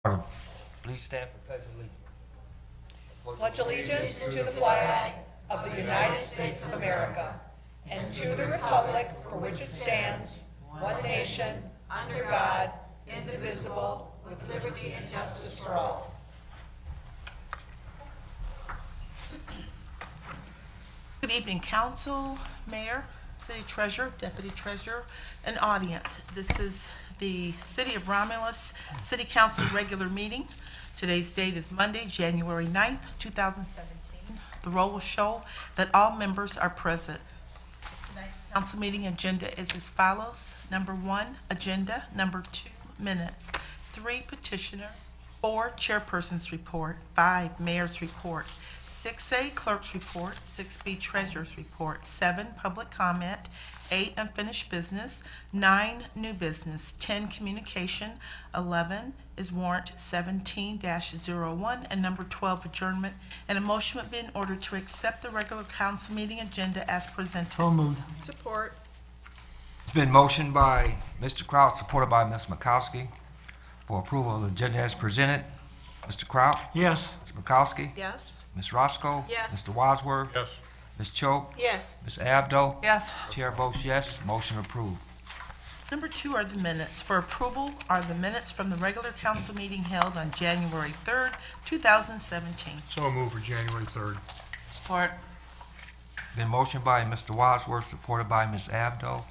Please stand for pledge of allegiance. Pledge allegiance to the flag of the United States of America and to the republic for which it stands, one nation, under God, indivisible, with liberty and justice for all. Good evening, council, mayor, city treasurer, deputy treasurer, and audience. This is the City of Romulus City Council regular meeting. Today's date is Monday, January 9th, 2017. The roll will show that all members are present. Tonight's council meeting agenda is as follows. Number 1, agenda. Number 2, minutes. 3, petitioner. 4, chairperson's report. 5, mayor's report. 6A, clerk's report. 6B, treasurer's report. 7, public comment. 8, unfinished business. 9, new business. 10, communication. 11 is warrant 17-01, and number 12, adjournment. And a motion would be in order to accept the regular council meeting agenda as presented. So moved. Support. It's been motioned by Mr. Kraut, supported by Ms. Makowski, for approval of the agenda as presented. Mr. Kraut? Yes. Ms. Makowski? Yes. Ms. Roscoe? Yes. Mr. Wadsworth? Yes. Ms. Choate? Yes. Ms. Abdo? Yes. Chair votes yes, motion approved. Number 2 are the minutes. For approval are the minutes from the regular council meeting held on January 3rd, 2017. So moved for January 3rd. Support. Been motioned by Mr. Wadsworth, supported by Ms. Abdo,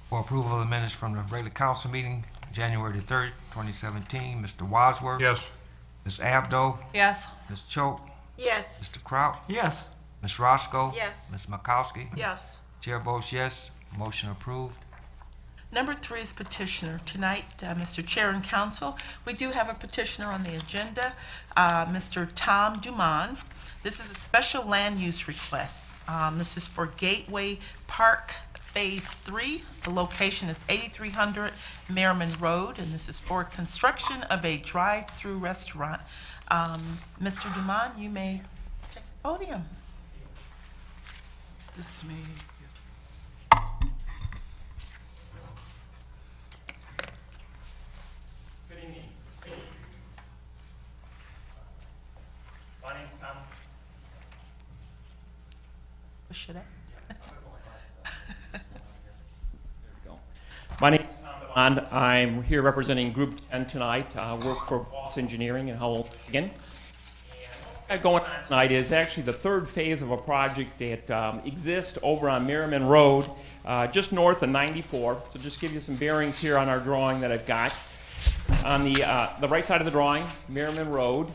for approval of the minutes from the regular council meeting, January the 3rd, 2017. Mr. Wadsworth? Yes. Ms. Abdo? Yes. Ms. Choate? Yes. Mr. Kraut? Yes. Ms. Roscoe? Yes. Ms. Makowski? Yes. Chair votes yes, motion approved. Number 3 is petitioner. Tonight, Mr. Chair and Council, we do have a petitioner on the agenda, Mr. Tom Dumont. This is a special land use request. This is for Gateway Park Phase 3. The location is 8300 Merriman Road, and this is for construction of a drive-through restaurant. Mr. Dumont, you may take the podium. This is me. Good evening. My name's Tom. Should I? My name is Tom DeMond. I'm here representing Group 10 tonight. I work for Boss Engineering in Howell, Michigan. And what we've got going on tonight is actually the third phase of a project that exists over on Merriman Road, just north of 94. So just give you some bearings here on our drawing that I've got. On the right side of the drawing, Merriman Road.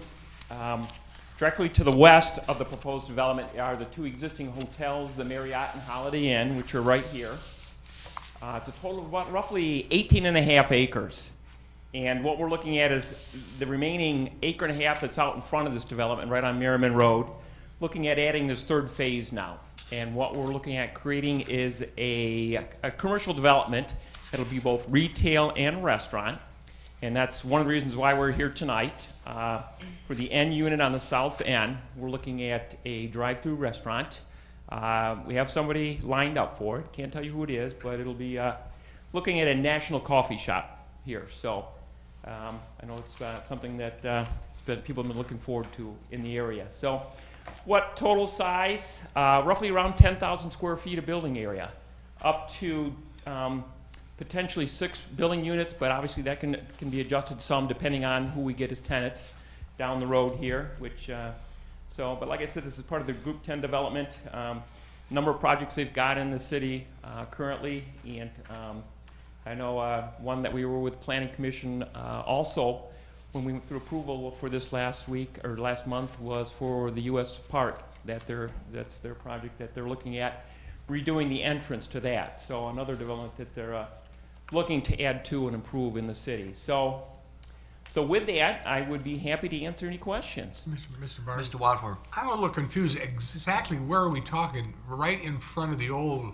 Directly to the west of the proposed development are the 2 existing hotels, the Marriott and Holiday Inn, which are right here. It's a total of about roughly 18.5 acres. And what we're looking at is the remaining 1.5 acres that's out in front of this development, right on Merriman Road, looking at adding this third phase now. And what we're looking at creating is a commercial development that'll be both retail and restaurant. And that's one of the reasons why we're here tonight. For the N unit on the south end, we're looking at a drive-through restaurant. We have somebody lined up for it. Can't tell you who it is, but it'll be looking at a national coffee shop here. So I know it's something that people have been looking forward to in the area. So what total size? Roughly around 10,000 square feet of building area, up to potentially 6 building units, but obviously that can be adjusted some depending on who we get as tenants down the road here, which, but like I said, this is part of the Group 10 development. Number of projects they've got in the city currently, and I know one that we were with Planning Commission also when we went through approval for this last month was for the U.S. Park, that's their project that they're looking at, redoing the entrance to that. So another development that they're looking to add to and improve in the city. So with that, I would be happy to answer any questions. Mr. Barnes, Mr. Wadsworth? I'm a little confused. Exactly where are we talking? Right in front of the old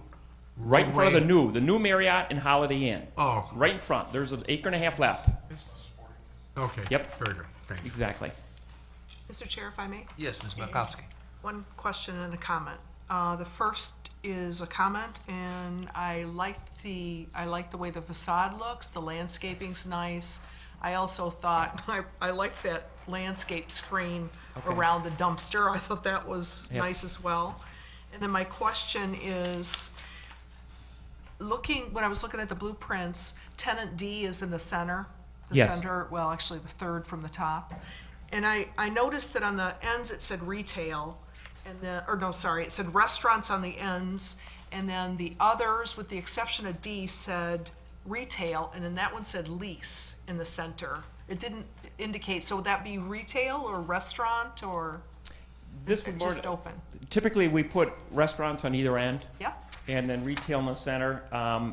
Right in front of roadway? the new Marriott and Holiday Inn. Oh, Right in front. There's an 1.5 acres left. okay. Yep. Very good. Thank you. Exactly. Mr. Chair, if I may, Yes, Ms. Makowski. one question and a comment. The first is a comment, and I like the way the facade looks. The landscaping's nice. I also thought, I like that landscape screen Okay. around the dumpster. I thought that was Yep. nice as well. And then my question is, when I was looking at the blueprints, tenant D is in the center. The Yes. center, well, actually the third from the top. And I noticed that on the ends it said retail, and then, or no, sorry, it said restaurants on the ends, and then the others, with the exception of D, said retail, and then that one said lease in the center. It didn't indicate, so would that be retail or restaurant, or This is would it more- just open? Typically, we put restaurants on either end, Yeah, and then retail in the center.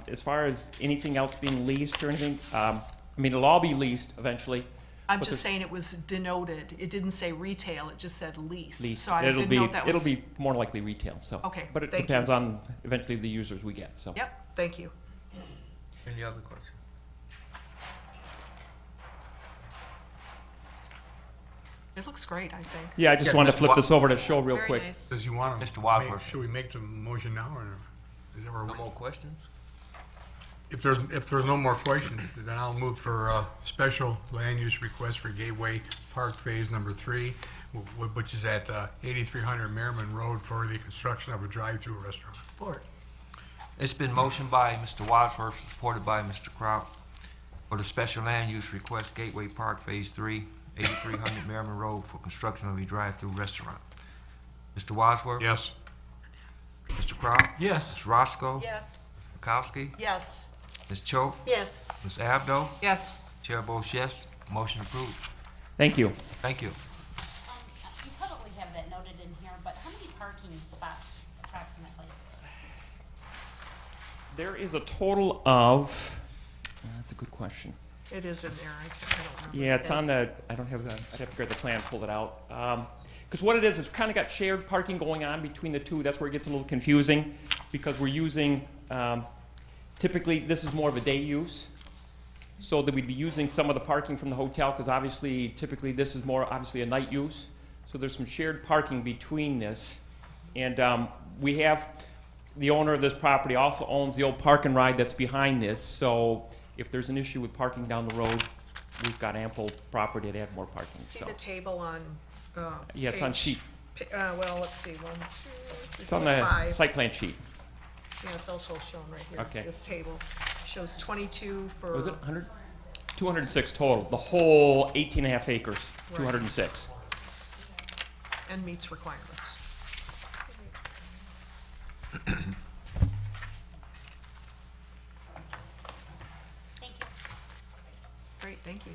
As far as anything else being leased or anything, I mean, it'll all be leased eventually. I'm but just the- saying it was denoted, it didn't say retail, it just said lease. leased. So I It'll didn't be- know if that was. It'll be more likely retail, so. Okay, But it thank you. depends on eventually the users we get, so. Yep, thank you. Any other questions? It looks great, I think. Yeah, I just Yes, wanted to Mr. flip Wa- this over to show real Very quick. nice. Does you want to? Mr. Wadsworth. Should we make the motion now or is that where No we? more questions? If there's no more questions, then I'll move for a special land use request for Gateway Park Phase Number 3, which is at 8300 Merriman Road for the construction of a drive-through restaurant. It's been motioned by Mr. Wadsworth, supported by Mr. Kraut, for the special land use request Gateway Park Phase 3, 8300 Merriman Road for construction of a drive-through restaurant. Mr. Wadsworth? Yes. Mr. Kraut? Yes. Ms. Roscoe? Yes. Ms. Mikowski? Yes. Ms. Choate? Yes. Ms. Abdo? Yes. Chair votes yes, motion approved. Thank you. Thank you. You probably have that noted in here, but how many parking spots approximately? There is a total of, that's a good question. It is in there, I don't remember. Yeah, it's on Yes. the, I don't have the, I'd have to grab the plan, pull it out. Because what it is, it's kind of got shared parking going on between the two. That's where it gets a little confusing, because we're using, typically, this is more of a day use. So that we'd be using some of the parking from the hotel, because obviously, typically, this is more obviously a night use. So there's some shared parking between this. And we have, the owner of this property also owns the old park and ride that's behind this. So if there's an issue with parking down the road, we've got ample property to add more parking, See so. the table on, Yeah, it's on page- sheet, well, let's see, 1, 2, 3, it's on 4, the 5. site plan sheet. Yeah, it's also shown right here. Okay. This table shows 22 for. Was it 100? 206 total, the whole 18 and a half acres, Right. 206. And meets requirements. Thank you. Great, thank you.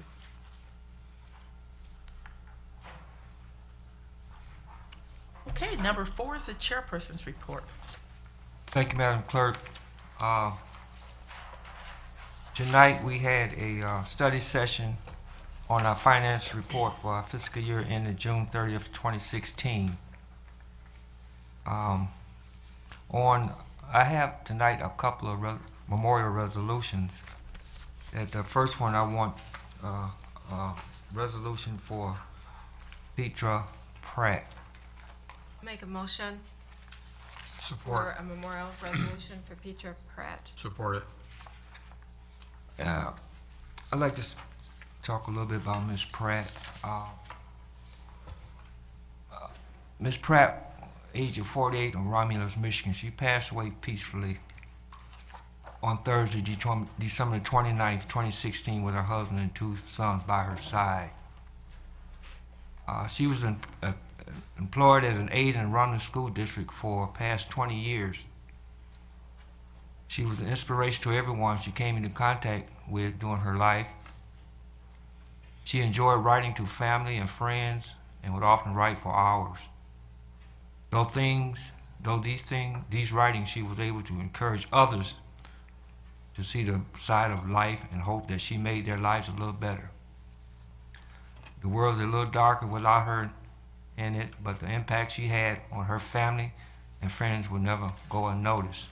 Okay, number 4 is the chairperson's report. Thank you, Madam Clerk. Tonight, we had a study session on our finance report for our fiscal year ended June 30th, 2016. I have tonight a couple of memorial resolutions. At the first one, I want a resolution for Petra Pratt. Make a motion for Support. a memorial resolution for Petra Pratt. Support it. I'd like to talk a little bit about Ms. Pratt. Ms. Pratt, age of 48, in Romulus, Michigan, she passed away peacefully on Thursday, December 29th, 2016, with her husband and 2 sons by her side. She was employed as an aide in the Romulus School District for past 20 years. She was an inspiration to everyone she came into contact with during her life. She enjoyed writing to family and friends and would often write for hours. These writings, she was able to encourage others to see the side of life and hope that she made their lives a little better. The world's a little darker without her in it, but the impact she had on her family and friends will never go unnoticed.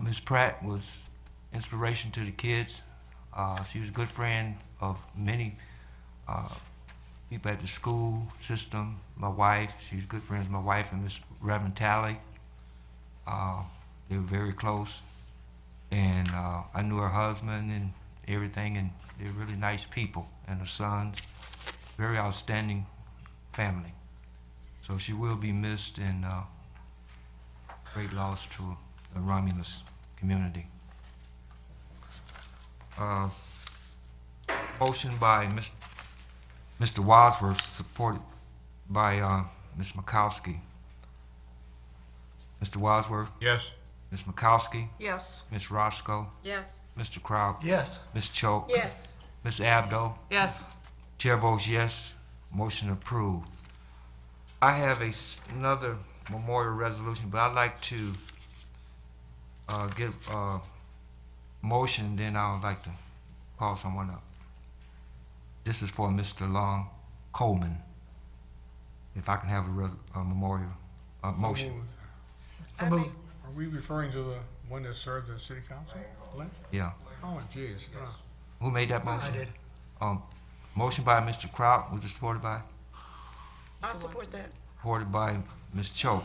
Ms. Pratt was inspiration to the kids. She was a good friend of many people at the school system. My wife, she was good friends with my wife and Miss Reverend Talley. They were very close. And I knew her husband and everything, and they're really nice people. And her son, very outstanding family. So she will be missed, and great loss to the Romulus community. Motion by Mr. Wadsworth, supported by Ms. Makowski. Mr. Wadsworth, Yes. Ms. Makowski, Yes. Ms. Roscoe, Yes. Mr. Crowd, Yes. Ms. Choate, Yes. Ms. Abdo. Yes. Chair votes yes, motion approved. I have another memorial resolution, but I'd like to get a motion, then I would like to call someone up. This is for Mr. Long Coleman. If I can have a memorial motion. So moved. Are we referring to the one that served as city council? Lynn? Yeah. Oh, jeez. Who made that motion? I did. Motion by Mr. Kraut, was it supported by? I'll support that. Supported by Ms. Choate.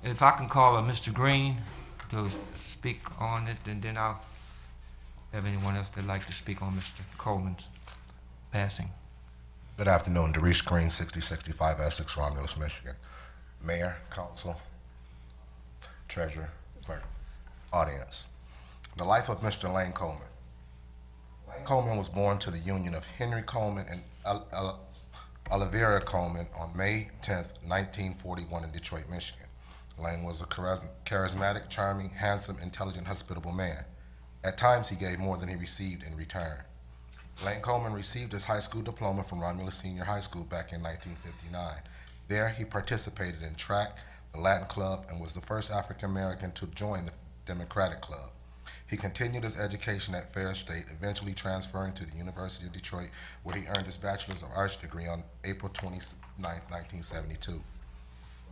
If I can call Mr. Green to speak on it, and then I'll have anyone else that'd like to speak on Mr. Coleman's passing. Good afternoon, Darius Green, 6065 Essex, Romulus, Michigan. Mayor, council, treasurer, clerk, audience. The life of Mr. Lane Coleman. Lane Coleman was born to the union of Henry Coleman and Olivera Coleman on May 10th, 1941 in Detroit, Michigan. Lane was a charismatic, charming, handsome, intelligent, hospitable man. At times, he gave more than he received in return. Lane Coleman received his high school diploma from Romulus Senior High School back in 1959. There, he participated in track, the Latin Club, and was the first African American to join the Democratic Club. He continued his education at Fair State, eventually transferring to the University of Detroit, where he earned his Bachelor's of Arts degree on April 29, 1972.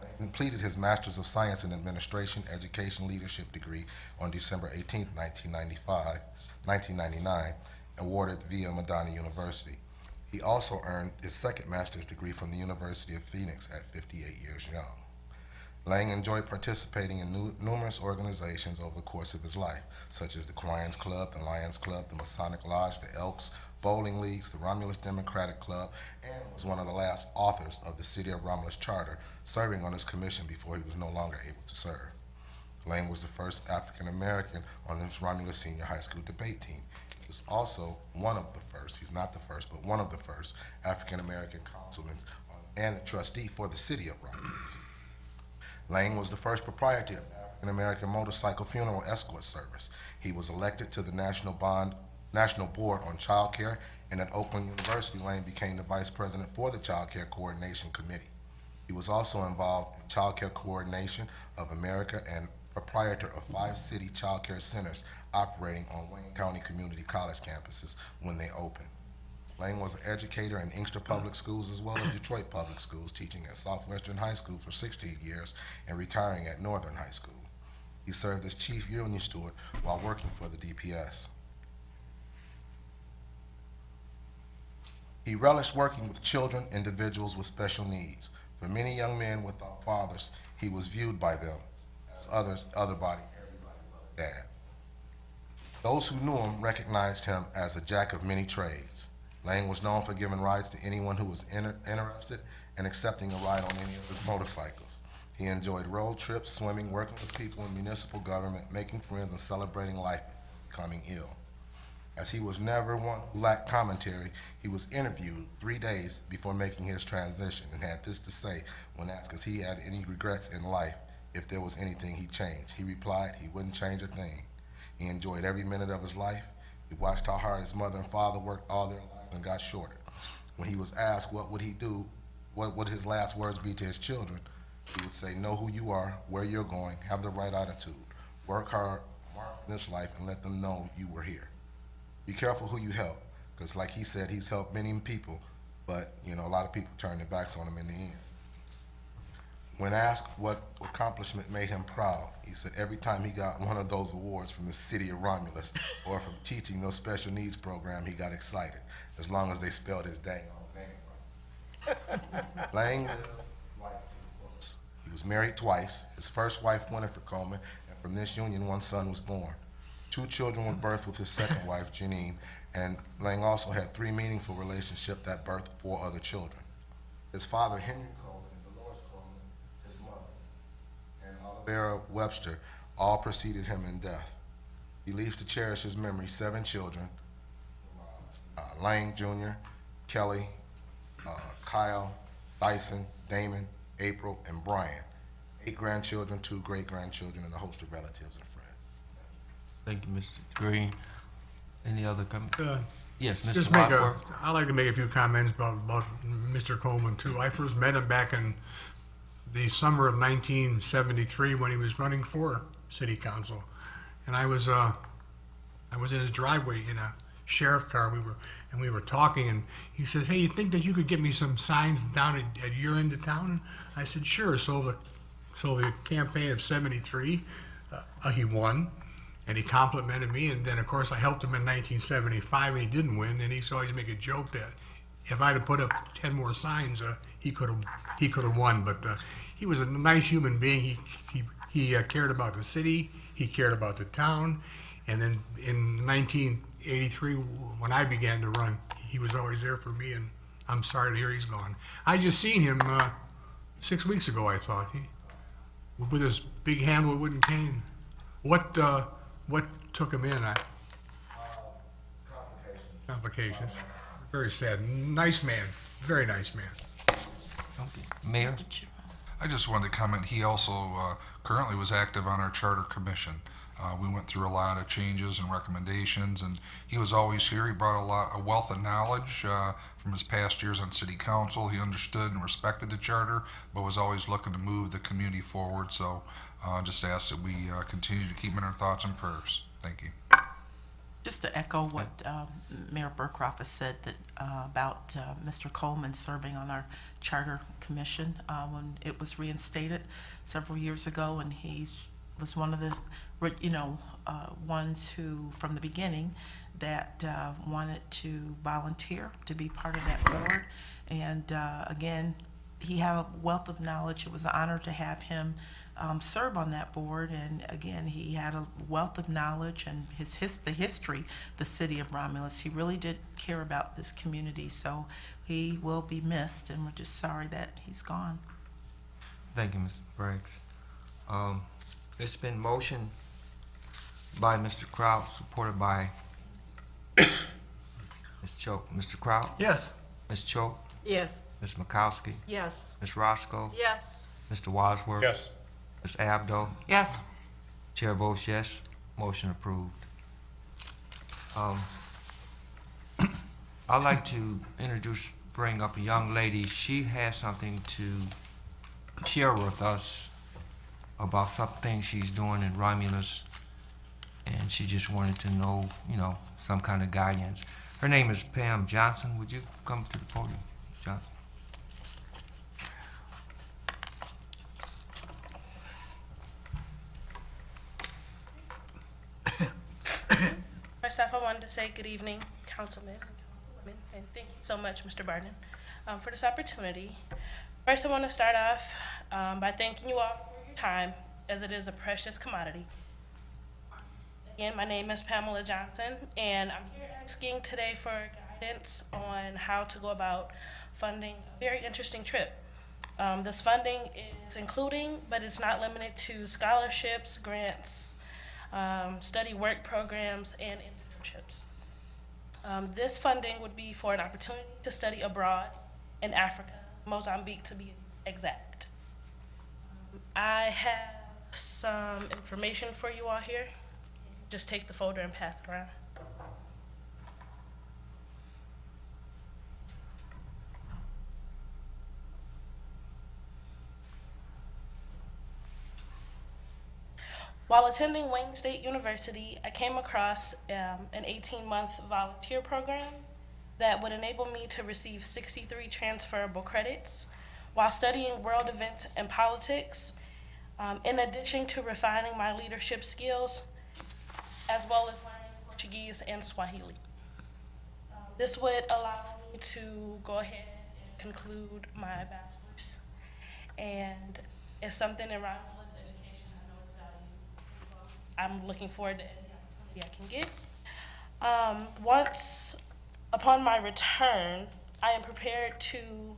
He completed his Master's of Science in Administration Education Leadership degree on December 18, 1999, awarded via Madonna University. He also earned his second master's degree from the University of Phoenix at 58 years young. Lang enjoyed participating in numerous organizations over the course of his life, such as the Queen's Club, the Lions Club, the Masonic Lodge, the Elks, bowling leagues, the Romulus Democratic Club, and was one of the last authors of the City of Romulus Charter, serving on his commission before he was no longer able to serve. Lang was the first African American on the Romulus Senior High School debate team. He was also one of the first, he's not the first, but one of the first African American councilmen and the trustee for the City of Romulus. Lang was the first proprietor of African American Motorcycle Funeral Escort Service. He was elected to the National Board on Child Care, and at Oakland University, Lang became the vice president for the Child Care Coordination Committee. He was also involved in Child Care Coordination of America and proprietor of 5 city child care centers operating on Wayne County Community College campuses when they opened. Lang was an educator in Inkster Public Schools as well as Detroit Public Schools, teaching at Southwestern High School for 16 years and retiring at Northern High School. He served as chief union steward while working for the DPS. He relished working with children, individuals with special needs. For many young men without fathers, he was viewed by them as everybody loved Dad. Those who knew him recognized him as a jack of many trades. Lang was known for giving rides to anyone who was interested and accepting a ride on any of his motorcycles. He enjoyed road trips, swimming, working with people in municipal government, making friends, and celebrating life, becoming ill. As he was never one who lacked commentary, he was interviewed 3 days before making his transition and had this to say when asked if he had any regrets in life, if there was anything he'd change. He replied he wouldn't change a thing. He enjoyed every minute of his life. He watched how hard his mother and father worked all their lives and got shorter. When he was asked what would he do, what would his last words be to his children, he would say, know who you are, where you're going, have the right attitude, work hard, mark in this life, and let them know you were here. Be careful who you help, because like he said, he's helped many people, but a lot of people turned their backs on him in the end. When asked what accomplishment made him proud, he said every time he got one of those awards from the City of Romulus or from teaching those special needs program, he got excited, as long as they spelled his dang old name right. Lang lived life to the fullest. He was married twice. His first wife, Winifred Coleman, and from this union, one son was born. 2 children were birthed with his second wife, Janine, and Lang also had 3 meaningful relationships that birthed 4 other children. His father, Henry Coleman, and Dolores Coleman, his mother, and Olivera Webster, all preceded him in death. He leaves to cherish his memory 7 children, Lang Jr., Kelly, Kyle, Dyson, Damon, April, and Brian. 8 grandchildren, 2 great-grandchildren, and a host of relatives and friends. Thank you, Mr. Green. Any other comments? Yes, Mr. Just make Wadsworth? I'd like to make a few comments about Mr. Coleman too. I first met him back in the summer of 1973 when he was running for city council. And I was in his driveway in a sheriff car. We were talking, and he says, "Hey, you think that you could get me some signs down at your end of town?" I said, "Sure." So the campaign of '73, he won, and he complimented me. And then, of course, I helped him in 1975, and he didn't win. And he used to always make a joke that if I'd have put up 10 more signs, he could have won. But he was a nice human being. He cared about the city. He cared about the town. And then in 1983, when I began to run, he was always there for me, and I'm sorry to hear he's gone. I just seen him 6 weeks ago, I thought, with his big handle of wooden cane. What took him in? Complications. Very sad. Nice man. Very nice man. Okay. Mayor? Mr. Chairman. I just wanted to comment, he also currently was active on our charter commission. We went through a lot of changes and recommendations, and he was always here. He brought a wealth of knowledge from his past years on city council. He understood and respected the charter, but was always looking to move the community forward. So just ask that we continue to keep him in our thoughts and prayers. Thank you. Just to echo what Mayor Burcroft has said that about Mr. Coleman serving on our charter commission when it was reinstated several years ago, and he was one of the ones who, from the beginning, that wanted to volunteer to be part of that board. And again, he had a wealth of knowledge. It was an honor to have him serve on that board. And again, he had a wealth of knowledge and the history, the city of Romulus. He really did care about this community. So he will be missed, and we're just sorry that he's gone. Thank you, Mr. Braggs. It's been motioned by Mr. Kraut, supported by Ms. Choate. Mr. Kraut? Yes. Ms. Choate? Yes. Ms. Makowski? Yes. Ms. Roscoe? Yes. Mr. Wadsworth? Yes. Ms. Abdo? Yes. Chair votes yes. Motion approved. I'd like to bring up a young lady. She has something to share with us about something she's doing in Romulus, and she just wanted to know, some kind of guidance. Her name is Pam Johnson. Would you come to the podium, Ms. Johnson? First off, I wanted to say good evening, councilmen and councilwomen, and thank you so much, Mr. Barden, for this opportunity. First, I want to start off by thanking you all for your time, as it is a precious commodity. Again, my name is Pamela Johnson, and I'm here asking today for guidance on how to go about funding a very interesting trip. This funding is including, but it's not limited to, scholarships, grants, study work programs, and internships. This funding would be for an opportunity to study abroad in Africa, Mozambique to be exact. I have some information for you all here. Just take the folder and pass it around. While attending Wayne State University, I came across an 18-month volunteer program that would enable me to receive 63 transferable credits while studying world events and politics, in addition to refining my leadership skills, as well as learning Portuguese and Swahili. This would allow me to go ahead and conclude my bachelor's, and it's something in Romulus education I know is valued. I'm looking forward to the opportunity I can get. Once upon my return, I am prepared to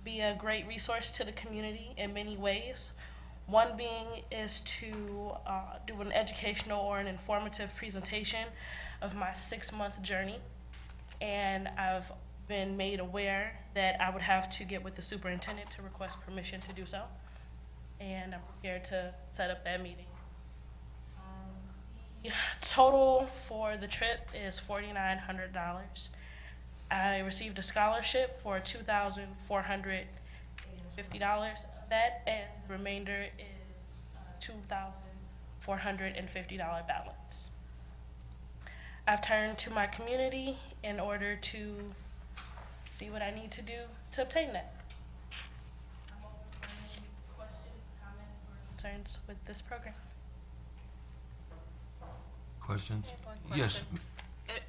be a great resource to the community in many ways. One being is to do an educational or an informative presentation of my 6-month journey. And I've been made aware that I would have to get with the superintendent to request permission to do so. And I'm prepared to set up that meeting. The total for the trip is $4,900. I received a scholarship for $2,450 of that, and the remainder is $2,450 balance. I've turned to my community in order to see what I need to do to obtain that. I'm open for any questions, comments, or concerns with this program. Questions? One Yes, question.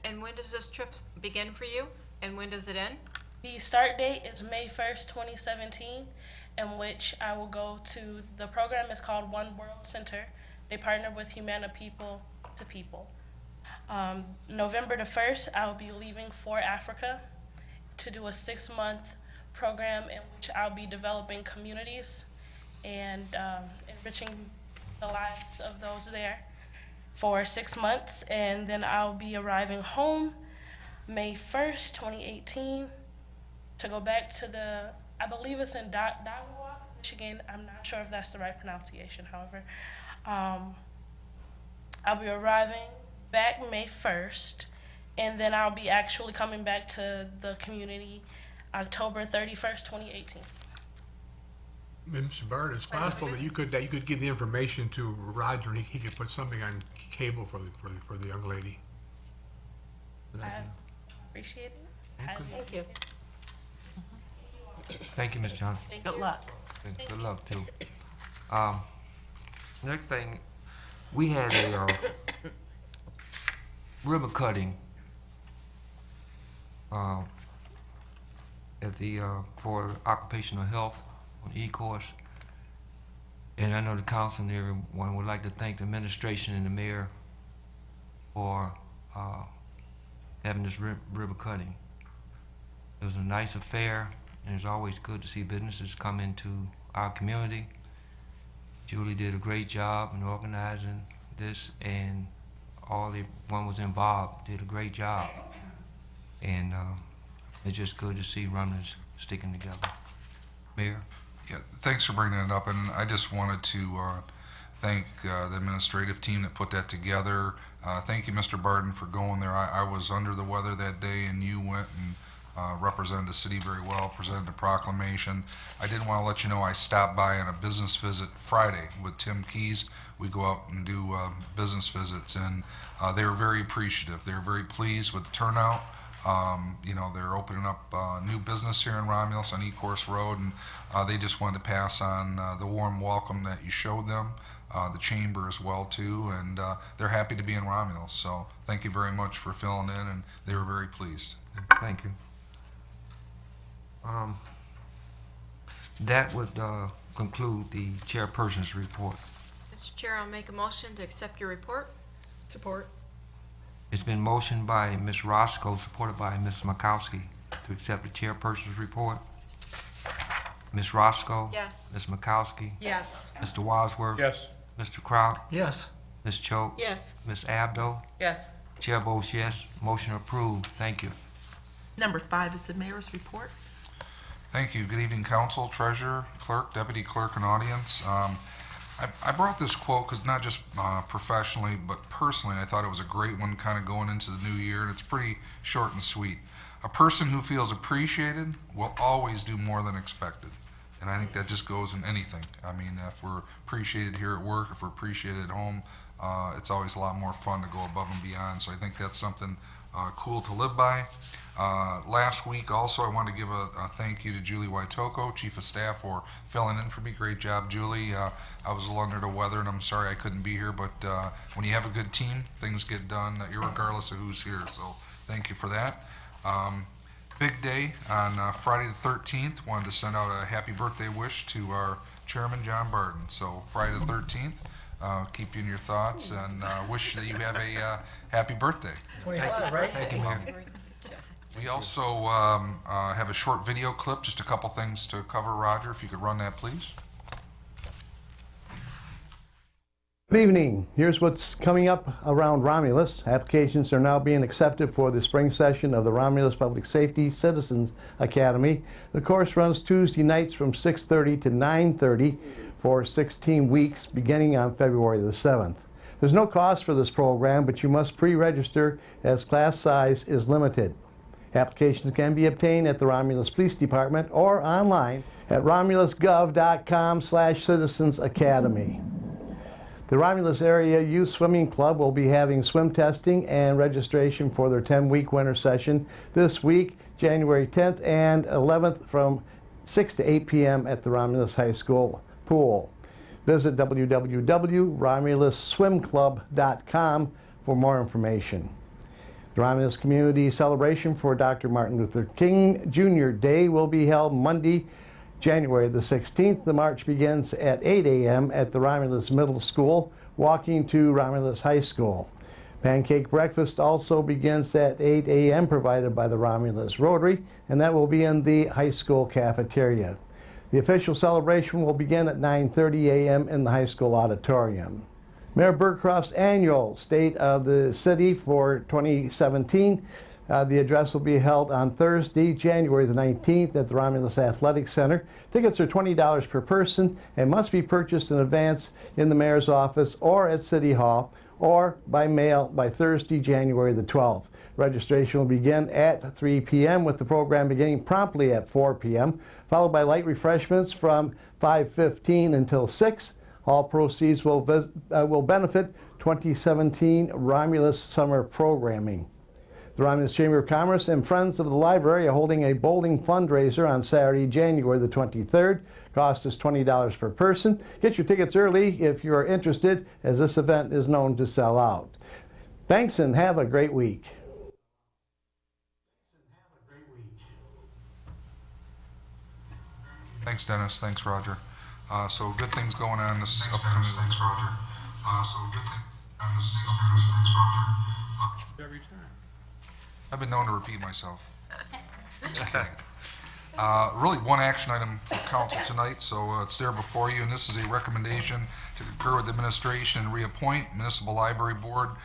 And when does this trip begin for you? And when does it end? The start date is May 1st, 2017, in which I will go to, the program is called One World Center. They partner with Humana People to People. November the 1st, I will be leaving for Africa to do a 6-month program in which I'll be developing communities and enriching the lives of those there for 6 months. And then I'll be arriving home May 1st, 2018, to go back to the, I believe it's in Dagua, Michigan. I'm not sure if that's the right pronunciation, however. I'll be arriving back May 1st, and then I'll be actually coming back to the community October 31st, 2018. Mr. Byrd, it's possible that you could give the information to Roger, and he could put something on cable for the young lady. I appreciate it. Okay. Thank you. Thank you, Ms. Johnson. Good luck. Okay, good luck, too. Next thing, we had a ribbon cutting at the for occupational health on E-course. And I know the council and everyone would like to thank the administration and the mayor for having this ribbon cutting. It was a nice affair, and it's always good to see businesses come into our community. Julie did a great job in organizing this, and everyone was involved did a great job. And it's just good to see Romulus sticking together. Mayor? Yeah, thanks for bringing it up, and I just wanted to thank the administrative team that put that together. Thank you, Mr. Barton, for going there. I was under the weather that day, and you went and represented the city very well, presented a proclamation. I did want to let you know I stopped by on a business visit Friday with Tim Keys. We go out and do business visits, and they were very appreciative. They were very pleased with the turnout. You know, they're opening up new business here in Romulus on E-Course Road, and they just wanted to pass on the warm welcome that you showed them, the chamber as well too, and they're happy to be in Romulus. So thank you very much for filling in, and they were very pleased. Thank you. That would conclude the chairperson's report. Mr. Chair, I'll make a motion to accept your report. Support. It's been motioned by Ms. Roscoe, supported by Ms. Makowski, to accept the chairperson's report. Ms. Roscoe? Yes. Ms. Makowski? Yes. Mr. Wadsworth? Yes. Mr. Kraut? Yes. Ms. Choate? Yes. Ms. Abdo? Yes. Chair votes yes. Motion approved. Thank you. Number 5 is the mayor's report. Thank you. Good evening, council, treasurer, clerk, deputy clerk, and audience. I brought this quote because not just professionally, but personally, I thought it was a great one kind of going into the new year, and it's pretty short and sweet. A person who feels appreciated will always do more than expected. And I think that just goes in anything. I mean, if we're appreciated here at work, if we're appreciated at home, it's always a lot more fun to go above and beyond. So I think that's something cool to live by. Last week also, I wanted to give a thank you to Julie Waitoko, Chief of Staff, for filling in for me. Great job, Julie. I was a little under the weather, and I'm sorry I couldn't be here, but when you have a good team, things get done irregardless of who's here, so thank you for that. Big day on Friday the 13th. Wanted to send out a happy birthday wish to our chairman, John Barton. So Friday the 13th, keep you in your thoughts, and wish that you have a happy birthday. 25, right? Thank you, Mayor. We also have a short video clip, just a couple things to cover. Roger, if you could run that, please. Good evening. Here's what's coming up around Romulus. Applications are now being accepted for the spring session of the Romulus Public Safety Citizens Academy. The course runs Tuesday nights from 6:30 to 9:30 for 16 weeks beginning on February the 7th. There's no cost for this program, but you must pre-register as class size is limited. Applications can be obtained at the Romulus Police Department or online at romulusgov.com/citizensacademy. The Romulus Area Youth Swimming Club will be having swim testing and registration for their 10-week winter session this week, January 10th and 11th from 6 to 8 p.m. at the Romulus High School pool. Visit www.romulusswimclub.com for more information. The Romulus Community Celebration for Dr. Martin Luther King Jr. Day will be held Monday, January the 16th. The march begins at 8 a.m. at the Romulus Middle School, walking to Romulus High School. Pancake breakfast also begins at 8 a.m. provided by the Romulus Rotary, and that will be in the high school cafeteria. The official celebration will begin at 9:30 a.m. in the high school auditorium. Mayor Burcroft's annual State of the City for 2017. The address will be held on Thursday, January the 19th at the Romulus Athletic Center. Tickets are $20 per person and must be purchased in advance in the mayor's office or at City Hall or by mail by Thursday, January the 12th. Registration will begin at 3 p.m. with the program beginning promptly at 4 p.m., followed by light refreshments from 5:15 until 6. All proceeds will benefit 2017 Romulus summer programming. The Romulus Chamber of Commerce and Friends of the Library are holding a bowling fundraiser on Saturday, January the 23rd. Cost is $20 per person. Get your tickets early if you are interested, as this event is known to sell out. Thanks and have a great week. Thanks, Dennis. Thanks, Roger. So good things going on this upcoming. Thanks, Roger. So good things on this upcoming. Thanks, Roger. Every time. I've been known to repeat myself. Just kidding. Really one action item for council tonight, so it's there before you, and this is a recommendation to concur with the administration and reappoint Municipal Library Board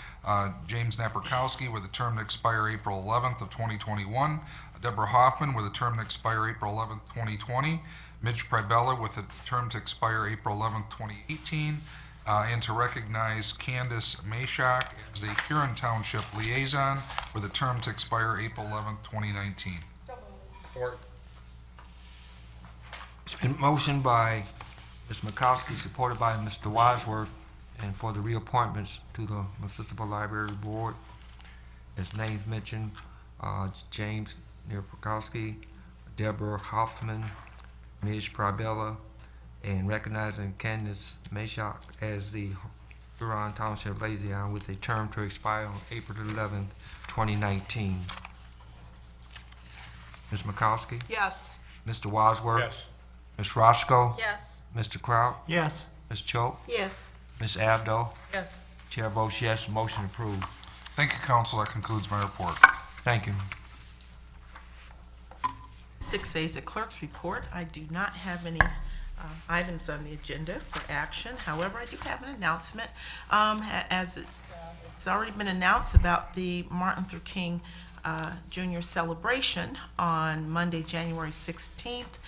James Napierkowski with a term to expire April 11th of 2021, Deborah Hoffman with a term to expire April 11th, 2020, Midge Pribella with a term to expire April 11th, 2018, and to recognize Candace Mashak as the Huron Township Liaison with a term to expire April 11th, 2019. Support. It's been motioned by Ms. Makowski, supported by Mr. Wadsworth, and for the reappointments to the Municipal Library Board. As names mentioned, James Napierkowski, Deborah Hoffman, Midge Pribella, and recognizing Candace Mashak as the Huron Township Liaison with a term to expire on April 11th, 2019. Ms. Makowski? Yes. Mr. Wadsworth? Yes. Ms. Roscoe? Yes. Mr. Kraut? Yes. Ms. Choate? Yes. Ms. Abdo? Yes. Chair votes yes, motion approved. Thank you, council. That concludes my report. Thank you. 6A is a clerk's report. I do not have any items on the agenda for action. However, I do have an announcement. As it's already been announced about the Martin Luther King Jr. celebration on Monday, January 16th.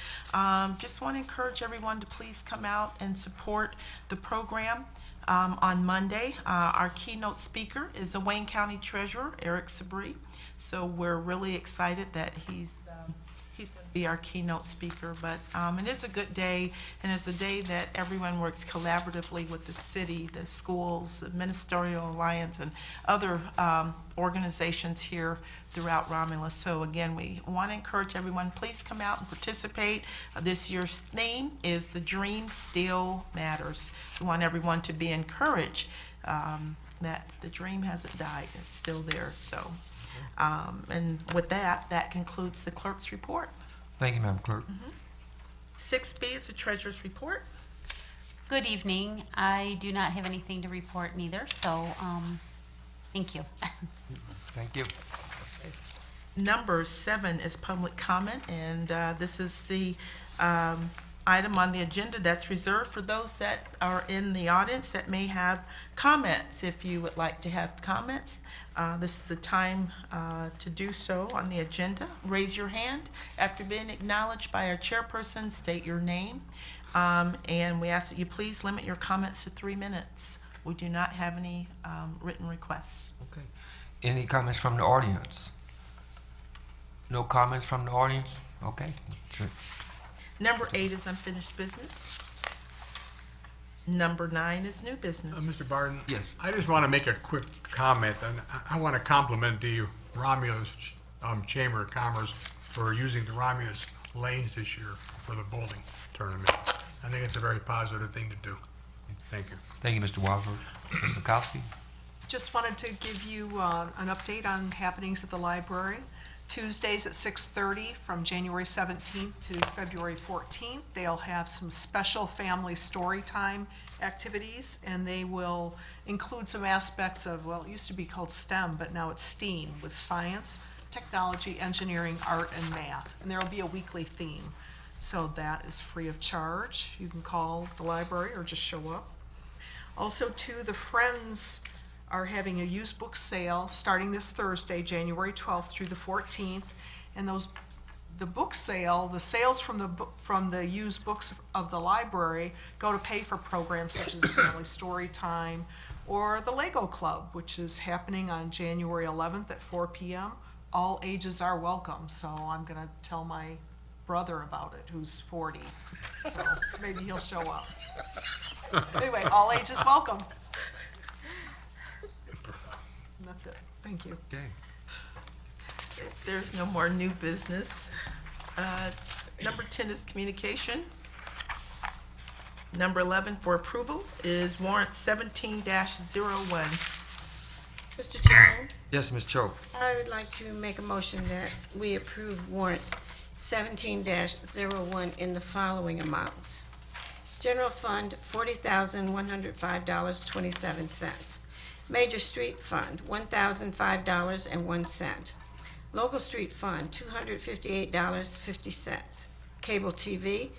Just want to encourage everyone to please come out and support the program. On Monday, our keynote speaker is the Wayne County Treasurer, Eric Sabri. So we're really excited that he's going to be our keynote speaker. But it is a good day, and it's a day that everyone works collaboratively with the city, the schools, the Ministerial Alliance, and other organizations here throughout Romulus. So again, we want to encourage everyone, please come out and participate. This year's theme is The Dream Still Matters. We want everyone to be encouraged that the dream hasn't died, it's still there. So, and with that, that concludes the clerk's report. Thank you, Madam Clerk. 6B is the treasurer's report. Good evening. I do not have anything to report neither, so thank you. Thank you. Number 7 is public comment, and this is the item on the agenda that's reserved for those that are in the audience that may have comments. If you would like to have comments, this is the time to do so on the agenda. Raise your hand. After being acknowledged by our chairperson, state your name. And we ask that you please limit your comments to 3 minutes. We do not have any written requests. Okay. Any comments from the audience? No comments from the audience? Okay. Sure. Number 8 is unfinished business. Number 9 is new business. Mr. Barton? Yes. I just want to make a quick comment, and I want to compliment the Romulus Chamber of Commerce for using the Romulus lanes this year for the bowling tournament. I think it's a very positive thing to do. Thank you. Thank you, Mr. Wadsworth. Ms. Mikowski? Just wanted to give you an update on happenings at the library. Tuesdays at 6:30 from January 17th to February 14th. They'll have some special family story time activities, and they will include some aspects of, well, it used to be called STEM, but now it's STEAM, with science, technology, engineering, art, and math. And there will be a weekly theme. So that is free of charge. You can call the library or just show up. Also, too, the Friends are having a used book sale starting this Thursday, January 12th through the 14th. And the book sale, the sales from the used books of the library go to pay for programs such as Family Story Time or the Lego Club, which is happening on January 11th at 4 p.m. All ages are welcome, so I'm gonna tell my brother about it, who's 40, so maybe he'll show up. Anyway, all ages welcome. And that's it. Thank you. Okay. There's no more new business. Number 10 is communication. Number 11 for approval is warrant 17-01. Mr. Chairman, Yes, Ms. Cho. I would like to make a motion that we approve warrant 17-01 in the following amounts. General Fund, $40,105.27. Major Street Fund, $1,005.01. Local Street Fund, $258.50. Cable TV,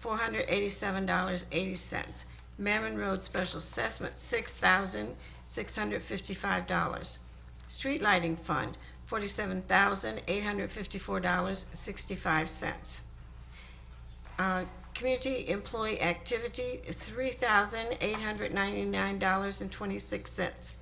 $487.80. Merriman Road Special Assessment, $6,655. Street Lighting Fund, $47,854.65. Community Employee Activity, $3,899.26.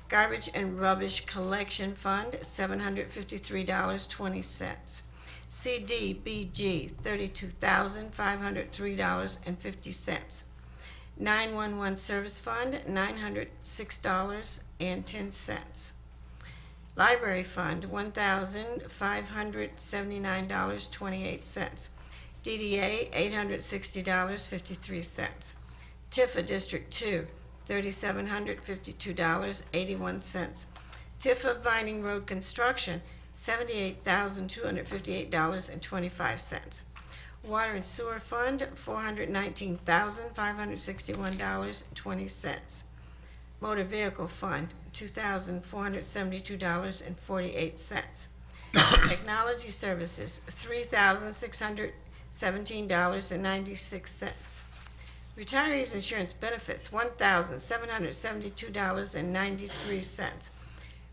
Garbage and Rubbish Collection Fund, $753.20. CDBG, $32,503.50. 911 Service Fund, $906.10. Library Fund, $1,579.28. DDA, $860.53. Tifa District 2, $3,752.81. Tifa Vining Road Construction, $78,258.25. Water and Sewer Fund, $419,561.20. Motor Vehicle Fund, $2,472.48. Technology Services, $3,617.96. Retirees Insurance Benefits, $1,772.93.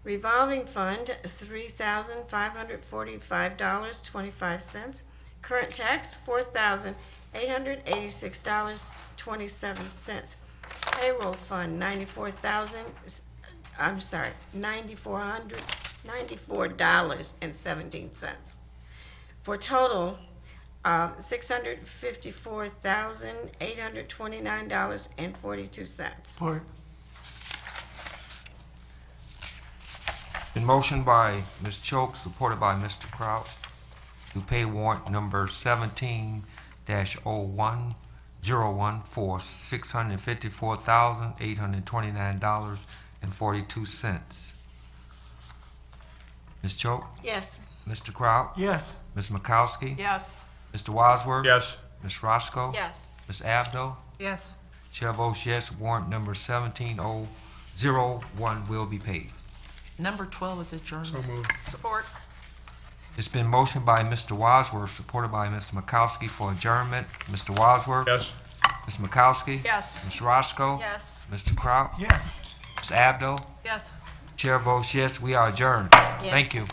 Revolving Fund, $3,545.25. Current Tax, $4,886.27. Payroll Fund, $94.17. For total, $654,829.42. Support. Been motioned by Ms. Choke, supported by Mr. Kraut, to pay warrant number 17-0101 for $654,829.42. Ms. Choke? Yes. Mr. Kraut? Yes. Ms. Mikowski? Yes. Mr. Wadsworth? Yes. Ms. Roscoe? Yes. Ms. Abdo? Yes. Chair votes yes, warrant number 17001 will be paid. Number 12 is adjourned. So moved. Support. It's been motioned by Mr. Wadsworth, supported by Mr. Mikowski for adjournment. Mr. Wadsworth? Yes. Ms. Mikowski? Yes. Ms. Roscoe? Yes. Mr. Kraut? Yes. Ms. Abdo? Yes. Chair votes yes, we are adjourned. Thank you.